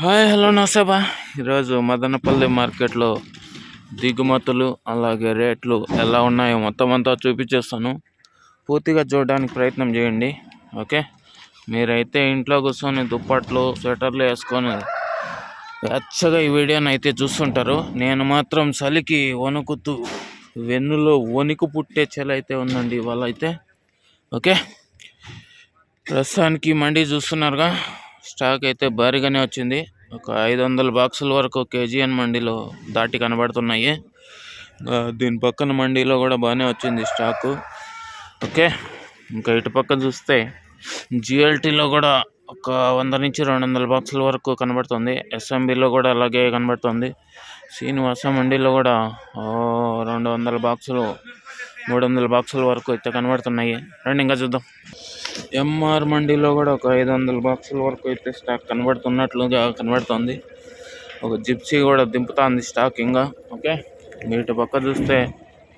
Hi hello నమస్తే. ఈరోజు మదనపల్లి మార్కెట్లో దిగుమతులు అలాగే రేట్లు ఎలా ఉన్నాయో మొత్తం అంతా చూపించేస్తాను. పూర్తిగా చూడడానికి ప్రయత్నం చేయండి. ఓకే, మీరైతే ఇంట్లో కూర్చొని దుప్పట్లు స్వెటర్లు వేసుకొని వెచ్చగా ఈ వీడియోని అయితే చూస్తుంటారు. నేను మాత్రం చలికి వణుకుతూ వెన్నులో వణుకు పుట్టే చలి అయితే ఉందండి ఇవాళ అయితే. ఓకే, ప్రస్తుతానికి మండి చూస్తున్నారుగా, స్టాక్ అయితే భారీగానే వచ్చింది. ఒక 500 బాక్సుల వరకు కేజీఎన్ మండీలో దాటి కనబడుతున్నాయి. దీని పక్కన మండీలో కూడా బాగానే వచ్చింది స్టాకు. ఓకే, ఇంకా ఇటు పక్కన చూస్తే జిఎల్టీలో కూడా ఒక 100 నుంచి 200 బాక్సుల వరకు కనబడుతుంది. ఎస్ఎంబిలో కూడా అలాగే కనబడుతుంది. శ్రీనివాస మండీలో కూడా 200 బాక్సులు 300 బాక్సుల వరకు అయితే కనబడుతున్నాయి. రండి ఇంకా చూద్దాం. ఎంఆర్ మండీలో కూడా ఒక 500 బాక్సుల వరకు అయితే స్టాక్ కనబడుతున్నట్లుగా కనబడుతుంది. ఒక జిప్సీ కూడా దింపుతుంది స్టాక్ ఇంకా. ఓకే, ఇటు పక్క చూస్తే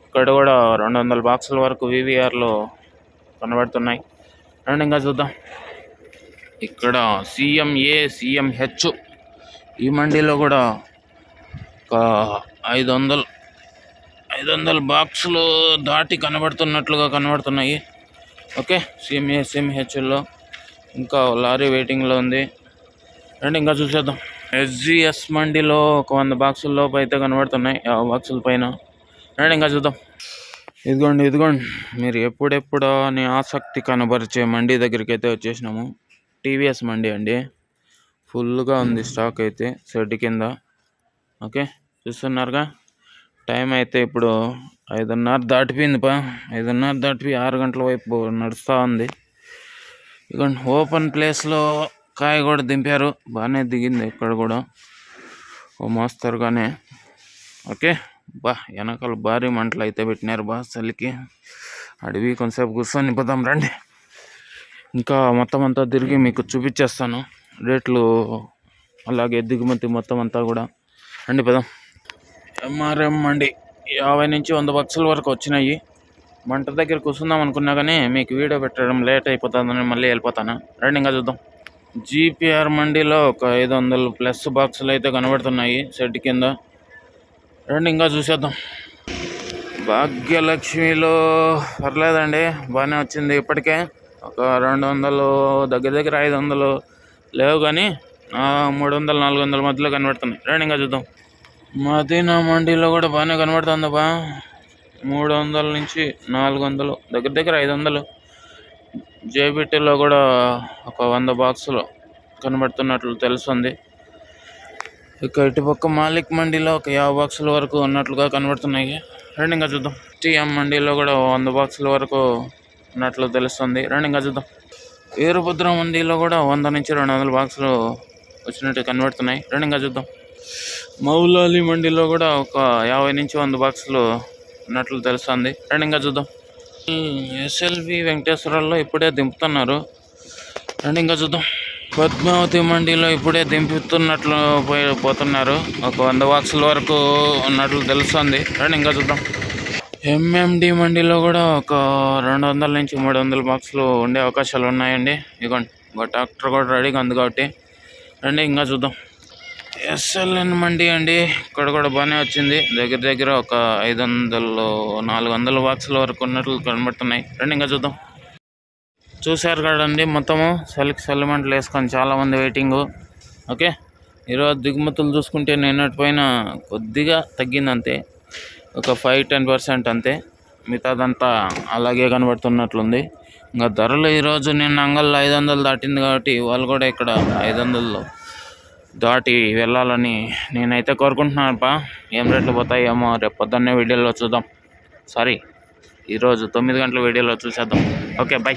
ఇక్కడ కూడా 200 బాక్సుల వరకు వివిఆర్లో కనబడుతున్నాయి. రండి ఇంకా చూద్దాం. ఇక్కడ సిఎంఏ సిఎంహెచ్ ఈ మండీలో కూడా ఒక 500 బాక్సులు దాటి కనబడుతున్నట్లుగా కనబడుతున్నాయి. ఓకే, సిఎంఏ సిఎంహెచ్లో ఇంకా లారీ వెయిటింగ్లో ఉంది. రండి ఇంకా చూసేద్దాం. ఎస్జిఎస్ మండీలో ఒక 100 బాక్సుల లోపు అయితే కనబడుతున్నాయి, 50 బాక్సుల పైన. రండి ఇంకా చూద్దాం. ఇదిగోండి మీరు ఎప్పుడెప్పుడో అని ఆసక్తి కనబరిచే మండీ దగ్గరికి అయితే వచ్చేసినాము. టీవీఎస్ మండీ అండి. ఫుల్గా ఉంది స్టాక్ అయితే షెడ్ కింద. ఓకే, చూస్తున్నారుగా. టైం అయితే ఇప్పుడు 5:30 దాటిపోయింది. 5:30 దాటిపి 6 గంటల వైపు నడుస్తూ ఉంది. ఇక ఓపెన్ ప్లేస్లో కాయ కూడా దింపారు, బాగానే దిగింది ఇక్కడ కూడా ఓ మోస్తరుగానే. ఓకే, వెనకాల భారీ మంటలు అయితే పెట్టినారు చలికి. అడవి కొంతసేపు కూర్చొని పోదాం రండి. ఇంకా మొత్తం అంతా తిరిగి మీకు చూపించేస్తాను రేట్లు అలాగే దిగుమతి మొత్తం అంతా కూడా. రండి పోదాం. ఎంఆర్ఎం మండి 50 నుంచి 100 బాక్సుల వరకు వచ్చినాయి. మంట దగ్గర కూర్చుందాం అనుకున్నా కానీ మీకు వీడియో పెట్టడం లేట్ అయిపోతుందని మళ్ళీ వెళ్ళిపోతాను. రండి ఇంకా చూద్దాం. జీపీఆర్ మండీలో ఒక 500 ప్లస్ బాక్సులు అయితే కనబడుతున్నాయి షెడ్ కింద. రండి ఇంకా చూసేద్దాం. భాగ్యలక్ష్మిలో పర్లేదండి, బాగానే వచ్చింది. ఇప్పటికే ఒక 200 దగ్గర 500 లేవు కానీ 300 400 మధ్యలో కనబడుతున్నాయి. రండి ఇంకా చూద్దాం. మదీనా మండీలో కూడా బాగానే కనబడుతుంది 300 నుంచి 400 దగ్గర 500. జేబీటీలో కూడా ఒక 100 బాక్సులు కనబడుతున్నట్లు తెలుస్తుంది. ఇక ఇటుపక్క మాలిక్ మండీలో ఒక 50 బాక్సుల వరకు ఉన్నట్లుగా కనబడుతున్నాయి. రండి ఇంకా చూద్దాం. టీఎం మండీలో కూడా 100 బాక్సుల వరకు ఉన్నట్లు తెలుస్తుంది. రండి ఇంకా చూద్దాం. వీరభద్ర మండీలో కూడా 100 నుంచి 200 బాక్సులు వచ్చినట్టు కనబడుతున్నాయి. రండి ఇంకా చూద్దాం. మౌలాలి మండీలో కూడా ఒక 50 నుంచి 100 బాక్సులు ఉన్నట్లు తెలుస్తుంది. రండి ఇంకా చూద్దాం. ఎస్ఎల్వి వెంకటేశ్వరాల్లో ఇప్పుడే దింపుతున్నారు. రండి ఇంకా చూద్దాం. పద్మావతి మండీలో ఇప్పుడే దింపుతున్నట్లు పోతున్నారు. ఒక 100 బాక్సుల వరకు ఉన్నట్లు తెలుస్తుంది. రండి ఇంకా చూద్దాం. ఎంఎండి మండీలో కూడా ఒక 200 నుంచి 300 బాక్సులు ఉండే అవకాశాలు ఉన్నాయండి. ఇదిగోండి, ఒక ట్రాక్టర్ కూడా రెడీగా ఉంది కాబట్టి. రండి ఇంకా చూద్దాం. ఎస్ఎల్ఎన్ మండీ అండి, ఇక్కడ కూడా బాగానే వచ్చింది. దగ్గర ఒక 500-400 బాక్సుల వరకు ఉన్నట్లు కనబడుతున్నాయి. రండి ఇంకా చూద్దాం. చూశారు కదండి, మొత్తము చలి మంటలు వేసుకొని చాలామంది వెయిటింగు. ఓకే, ఈరోజు దిగుమతులు చూసుకుంటే నిన్నటి పైన కొద్దిగా తగ్గిందంతే, ఒక 5-10% అంతే. మిగతాదంతా అలాగే కనబడుతున్నట్లుంది. ఇంకా ధరలు ఈరోజు నిన్న అంగల్లో 500 దాటింది కాబట్టి వాళ్ళు కూడా ఇక్కడ 500 దాటి వెళ్ళాలని నేనైతే కోరుకుంటున్నాను. ఏం రేట్లు పోతాయేమో రేపు పొద్దున్నే వీడియోలో చూద్దాం. ఈరోజు 9 గంటల వీడియోలో చూసేద్దాం. Okay, by.